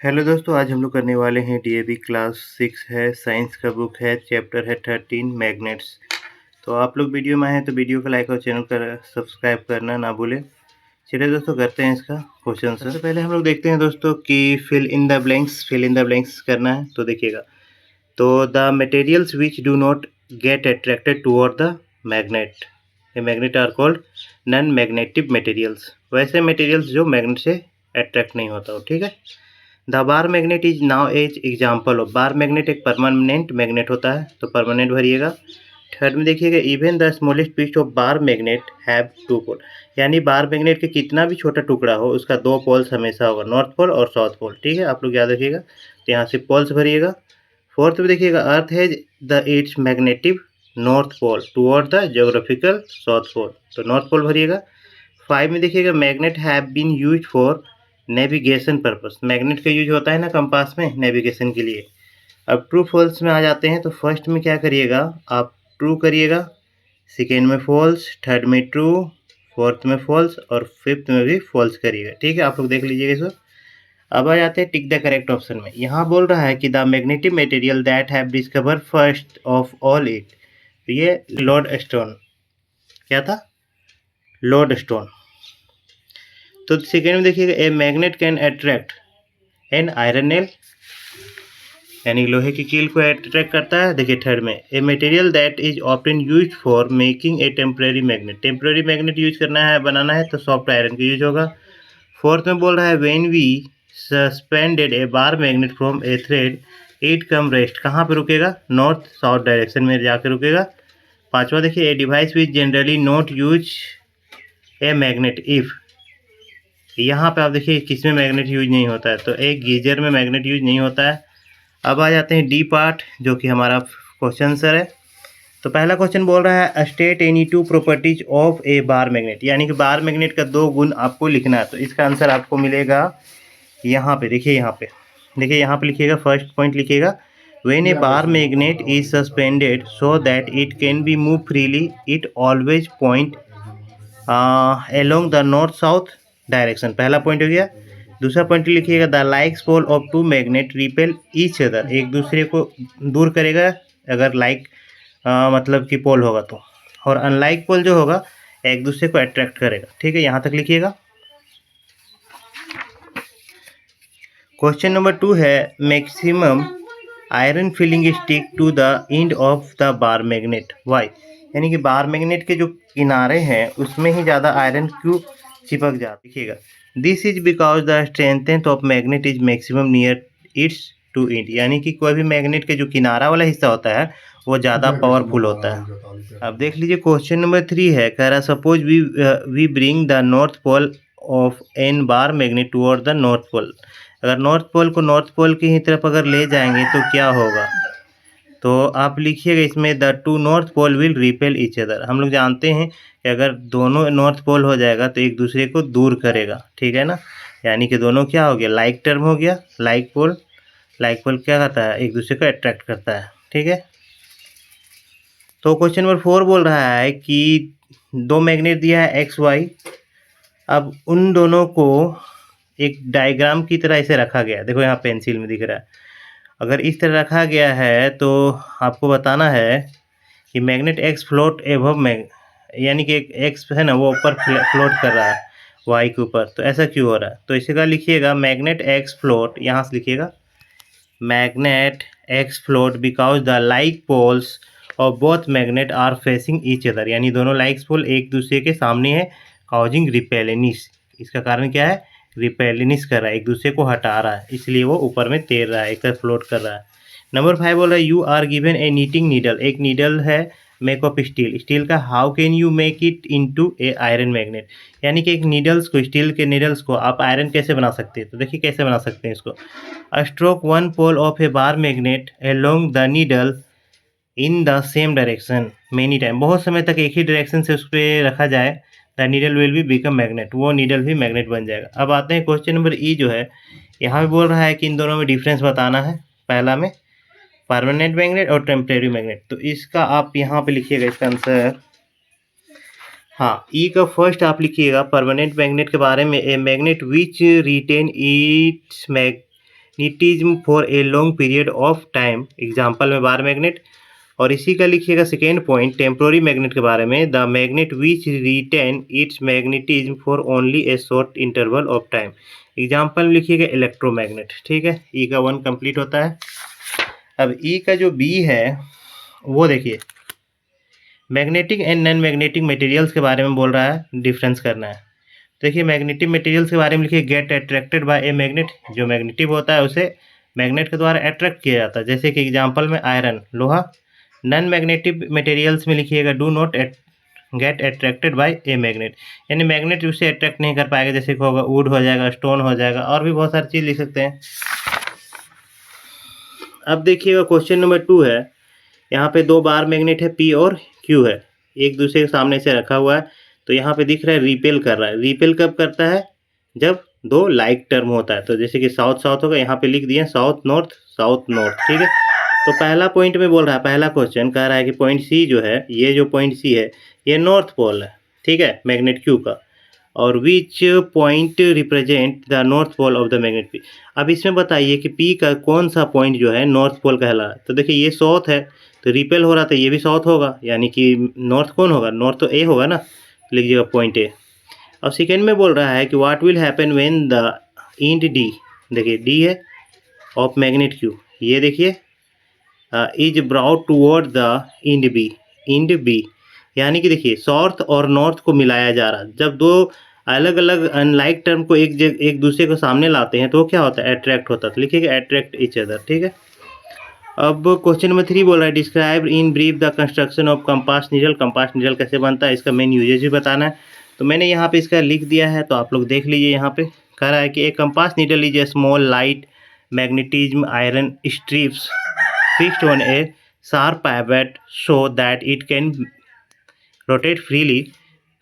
Hello दोस्तों, आज हम लोग करने वाले हैं डीएवी क्लास 6 है, साइंस का बुक है, चैप्टर है 13 मैग्नेट्स। तो आप लोग वीडियो में आए हैं तो वीडियो को लाइक और चैनल का सब्सक्राइब करना ना भूलें। चलिए दोस्तों करते हैं इसका क्वेश्चन। सबसे पहले हम लोग देखते हैं दोस्तों कि फिल इन द ब्लैंक्स करना है। तो देखिएगा, तो the materials which do not get attracted toward the magnet magnet are called non magnetic materials. वैसे मटेरियल्स जो मैग्नेट से अट्रैक्ट नहीं होता हो, ठीक है। The bar magnet is now as example of. Bar magnet एक परमानेंट मैग्नेट होता है, तो परमानेंट भरिएगा। थर्ड में देखिएगा, even the smallest piece of bar magnet have two pole. यानी बार मैग्नेट के कितना भी छोटा टुकड़ा हो उसका दो पोल्स हमेशा होगा, नॉर्थ पोल और साउथ पोल, ठीक है। आप लोग याद रखिएगा, तो यहाँ से पोल्स भरिएगा। फोर्थ में देखिएगा, earth has the its magnetic north pole toward the geographical south pole, तो नॉर्थ पोल भरिएगा। 5 में देखिएगा, magnet have been use for navigation purpose. Magnet का यूज होता है ना कंपास में, नेविगेशन के लिए। अब ट्रू फॉल्स में आ जाते हैं, तो फर्स्ट में क्या करिएगा, आप ट्रू करिएगा, सेकेंड में फॉल्स, थर्ड में ट्रू, फोर्थ में फॉल्स और फिफ्थ में भी फॉल्स करिएगा, ठीक है। आप लोग देख लीजिएगा इसको। अब आ जाते हैं टिक द करेक्ट ऑप्शन में। यहाँ बोल रहा है कि the magnetic material that have discover first of all it, तो ये लोड स्टोन। क्या था? Load stone. तो सेकेंड में देखिएगा, a magnet can attract an iron nail, यानी लोहे की कील को अट्रैक्ट करता है। देखिए थर्ड में, a material that is often use for making a temporary magnet. Temporary magnet use करना है, बनाना है, तो सॉफ्ट आयरन का यूज होगा। फोर्थ में बोल रहा है, when we suspended a bar magnet from a thread it come rest. कहाँ पे रुकेगा? नॉर्थ साउथ डायरेक्शन में जाकर रुकेगा। पांचवा देखिए, a device which generally not use a magnet if. यहाँ पे आप देखिए किसमें मैग्नेट यूज नहीं होता है, तो एक गीजर में मैग्नेट यूज नहीं होता है। अब आ जाते हैं डी पार्ट, जो कि हमारा क्वेश्चन आंसर है। तो पहला क्वेश्चन बोल रहा है, state any two properties of a bar magnet, यानी कि बार मैग्नेट का दो गुण आपको लिखना है। तो इसका आंसर आपको मिलेगा यहाँ पे। देखिए यहाँ पे लिखिएगा, फर्स्ट पॉइंट लिखिएगा, when a bar magnet is suspended so that it can be move freely it always point along the north south direction. पहला पॉइंट हो गया। दूसरा पॉइंट लिखिएगा, the likes pole of two magnet repel each other. एक दूसरे को दूर करेगा अगर लाइक मतलब कि पोल होगा तो, और अनलाइक पोल जो होगा एक दूसरे को अट्रैक्ट करेगा, ठीक है। यहाँ तक लिखिएगा। क्वेश्चन नंबर 2 है, maximum iron filing stick to the end of the bar magnet why. यानी कि बार मैग्नेट के जो किनारे हैं उसमें ही ज़्यादा आयरन क्यों चिपक जाता? देखिएगा, this is because the strength of magnet is maximum near its two end. यानी कि कोई भी मैग्नेट के जो किनारा वाला हिस्सा होता है वो ज़्यादा पावरफुल होता है। अब देख लीजिए, क्वेश्चन नंबर 3 है, कह रहा suppose we bring the north pole of an bar magnet toward the north pole. अगर नॉर्थ पोल को नॉर्थ पोल की ही तरफ अगर ले जाएंगे तो क्या होगा? तो आप लिखिएगा इसमें, the two north pole will repel each other. हम लोग जानते हैं कि अगर दोनों नॉर्थ पोल हो जाएगा तो एक दूसरे को दूर करेगा, ठीक है ना। यानी कि दोनों क्या हो गया? लाइक टर्म हो गया। लाइक पोल क्या करता है? एक दूसरे को अट्रैक्ट करता है, ठीक है। तो क्वेश्चन नंबर 4 बोल रहा है कि दो मैग्नेट दिया है एक्स वाई। अब उन दोनों को एक डायग्राम की तरह इसे रखा गया है। देखो यहाँ पेंसिल में दिख रहा है। अगर इस तरह रखा गया है तो आपको बताना है कि मैग्नेट एक्स फ्लोट एबव यानी कि एक एक्स है ना वो ऊपर फ्लोट कर रहा है वाई के ऊपर। तो ऐसा क्यों हो रहा है? तो इसी का लिखिएगा, मैग्नेट एक्स फ्लोट, यहाँ से लिखिएगा, magnet x float because the like poles और both magnet are facing each other. यानी दोनों लाइक्स पोल एक दूसरे के सामने है, काउजिंग रिपेलिनिस। इसका कारण क्या है? रिपेलिनिस कर रहा है, एक दूसरे को हटा रहा है, इसलिए वो ऊपर में तैर रहा है, एक तरफ फ्लोट कर रहा है। नंबर 5 बोल रहा है, you are given a knitting needle. एक नीडल है मेक ऑफ स्टील का, how can you make it into a iron magnet. यानी कि एक नीडल्स को, स्टील के नीडल्स को आप आयरन कैसे बना सकते हैं? तो देखिए कैसे बना सकते हैं इसको। Stroke one pole of a bar magnet along the needle in the same direction many time. बहुत समय तक एक ही डायरेक्शन से उस पर रखा जाए, the needle will be become magnet, वो नीडल भी मैग्नेट बन जाएगा। अब आते हैं क्वेश्चन नंबर ई जो है, यहाँ पे बोल रहा है कि इन दोनों में डिफरेंस बताना है। पहला में परमानेंट मैग्नेट और टेम्परेरी मैग्नेट, तो इसका आप यहाँ पे लिखिएगा इसका आंसर। हाँ, ई का फर्स्ट आप लिखिएगा परमानेंट मैग्नेट के बारे में, a magnet which retain its magnetism for a long period of time, example में बार मैग्नेट। और इसी का लिखिएगा सेकेंड पॉइंट टेम्पोररी मैग्नेट के बारे में, the magnet which retain its magnetism for only a short interval of time, example में लिखिएगा इलेक्ट्रोमैग्नेट। ठीक है, ई का 1 कंप्लीट होता है। अब ई का जो बी है वो देखिए, magnetic and non magnetic materials के बारे में बोल रहा है, डिफरेंस करना है। देखिए मैग्नेटिक मटेरियल्स के बारे में लिखिए, get attracted by a magnet, जो मैग्नेटिक होता है उसे मैग्नेट के द्वारा अट्रैक्ट किया जाता है, जैसे कि एग्जांपल में आयरन, लोहा। नॉन मैग्नेटिक मटेरियल्स में लिखिएगा do not get attracted by a magnet, यानी मैग्नेट उसे अट्रैक्ट नहीं कर पाएगा, जैसे कि होगा वुड हो जाएगा, स्टोन हो जाएगा, और भी बहुत सारी चीज़ लिख सकते हैं। अब देखिएगा क्वेश्चन नंबर 2 है, यहाँ पे 2 बार मैग्नेट है P और Q है, एक दूसरे के सामने से रखा हुआ है। तो यहाँ पे दिख रहा है रिपेल कर रहा है। रिपेल कब करता है? जब 2 लाइक टर्म होता है। तो जैसे कि साउथ साउथ होगा, यहाँ पे लिख दिए साउथ नॉर्थ, ठीक है। तो पहला पॉइंट में बोल रहा है, पहला क्वेश्चन कह रहा है कि पॉइंट सी जो है, ये जो पॉइंट सी है ये नॉर्थ पोल है, ठीक है, मैग्नेट Q का। और which point represent the north pole of the magnet P। अब इसमें बताइए कि P का कौन सा पॉइंट जो है नॉर्थ पोल कहला रहा है। तो देखिए ये साउथ है, तो रिपेल हो रहा था, ये भी साउथ होगा, यानी कि नॉर्थ कौन होगा? नॉर्थ तो ए होगा ना, लीजिएगा पॉइंट ए। और सेकेंड में बोल रहा है कि what will happen when the end D, देखिए डी है ऑफ मैग्नेट Q, ये देखिए is brought toward the end B, यानी कि देखिए साउथ और नॉर्थ को मिलाया जा रहा है। जब 2 अलग अलग अनलाइक टर्म को एक दूसरे को सामने लाते हैं तो क्या होता है? अट्रैक्ट होता है। तो लिखिएगा अट्रैक्ट ईच अदर, ठीक है। अब क्वेश्चन नंबर 3 बोल रहा है, describe in brief the construction of compass needle. Compass needle कैसे बनता है, इसका मेन यूजेज भी बताना है। तो मैंने यहाँ पे इसका लिख दिया है, तो आप लोग देख लीजिए। यहाँ पे कह रहा है कि एक compass needle is a small light magnetism iron strips fixed on a sharp pivot so that it can rotate freely.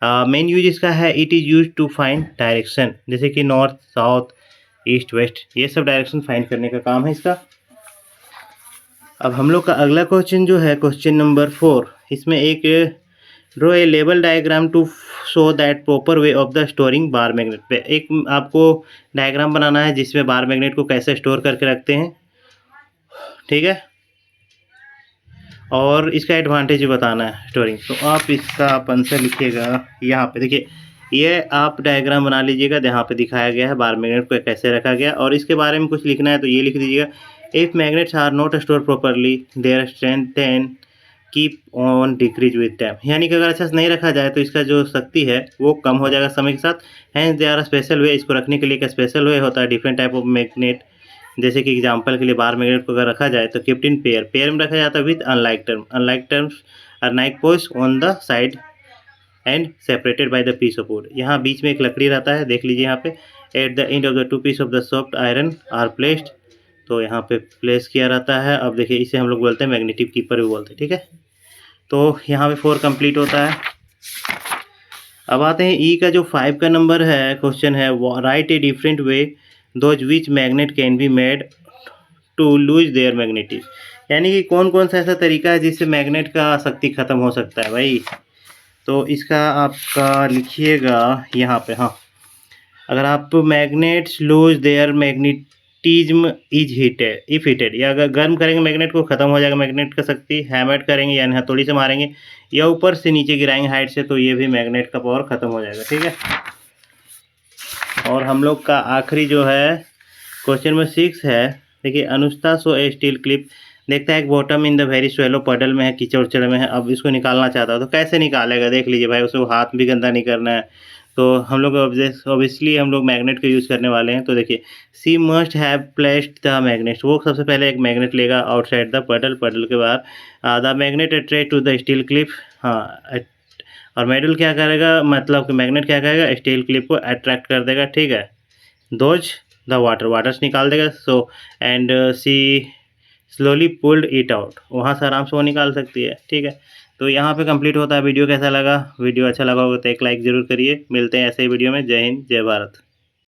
Main use इसका है, it is use to find direction, जैसे कि नॉर्थ साउथ ईस्ट वेस्ट, ये sub direction find करने का काम है इसका। अब हम लोग का अगला क्वेश्चन जो है क्वेश्चन नंबर 4, इसमें एक draw a level diagram to show that proper way of the storing bar magnet. पे एक आपको डायग्राम बनाना है जिसमें बार मैग्नेट को कैसे स्टोर करके रखते हैं, ठीक है, और इसका एडवांटेज भी बताना है स्टोरिंग। तो आप इसका आंसर लिखिएगा यहाँ पे, देखिए ये आप डायग्राम बना लीजिएगा, जहाँ पे दिखाया गया है बार मैग्नेट को कैसे रखा गया, और इसके बारे में कुछ लिखना है तो ये लिख दीजिएगा, if magnets are not store properly their strength then keep on decrease with time, यानी कि अगर अच्छा से नहीं रखा जाए तो इसका जो शक्ति है वो कम हो जाएगा समय के साथ। Hence they are special way, इसको रखने के लिए एक स्पेशल वे होता है, डिफरेंट टाइप ऑफ मैग्नेट, जैसे कि एग्जांपल के लिए बार मैग्नेट को अगर रखा जाए तो केप्ट इन पेयर में रखा जाता है with unlike terms are nike post on the side and separated by the piece of wood. यहाँ बीच में एक लकड़ी रहता है, देख लीजिए यहाँ पे, at the end of the 2 piece of the soft iron are placed, तो यहाँ पे प्लेस किया रहता है। अब देखिए इसे हम लोग बोलते हैं मैग्नेटिक कीपर भी बोलते हैं, ठीक है। तो यहाँ पे 4 कंप्लीट होता है। अब आते हैं ई का जो 5 का नंबर है, क्वेश्चन है write a different way those which magnet can be made to lose their magnetism, यानी कि कौन कौन सा ऐसा तरीका है जिससे मैग्नेट का शक्ति खत्म हो सकता है भाई। तो इसका आपका लिखिएगा यहाँ पे, हाँ, अगर आप magnets loose their magnetism is heated if heated, या अगर गर्म करेंगे मैग्नेट को खत्म हो जाएगा मैग्नेट का शक्ति, हैमर करेंगे यानी हथौड़ी से मारेंगे, या ऊपर से नीचे गिराएंगे हाइट से, तो ये भी मैग्नेट का पावर खत्म हो जाएगा, ठीक है। और हम लोग का आखिरी जो है क्वेश्चन नंबर 6 है, देखिए अनुष्का सो ए स्टील क्लिप, देखता है एक bottom in the very swallow पडल में है, कीचड़ उचड़ में है, अब इसको निकालना चाहता है तो कैसे निकालेगा, देख लीजिए भाई, उसको हाथ भी गंदा नहीं करना है। तो हम लोग ऑब्वियसली हम लोग मैग्नेट का यूज़ करने वाले हैं। तो देखिए see must have placed the magnet, वो सबसे पहले एक मैग्नेट लेगा आउटसाइड द पडल के बाहर the magnet attract to the steel clip, हाँ, और मेडल क्या करेगा, मतलब कि मैग्नेट क्या करेगा, स्टील क्लिप को अट्रैक्ट कर देगा, ठीक है, दोज द वाटर से निकाल देगा। So and see slowly pulled it out, वहाँ से आराम से वो निकाल सकती है, ठीक है। तो यहाँ पे कंप्लीट होता है। वीडियो कैसा लगा? वीडियो अच्छा लगा होगा तो एक लाइक ज़रूर करिए। मिलते हैं ऐसे ही वीडियो में। जय हिंद, जय भारत।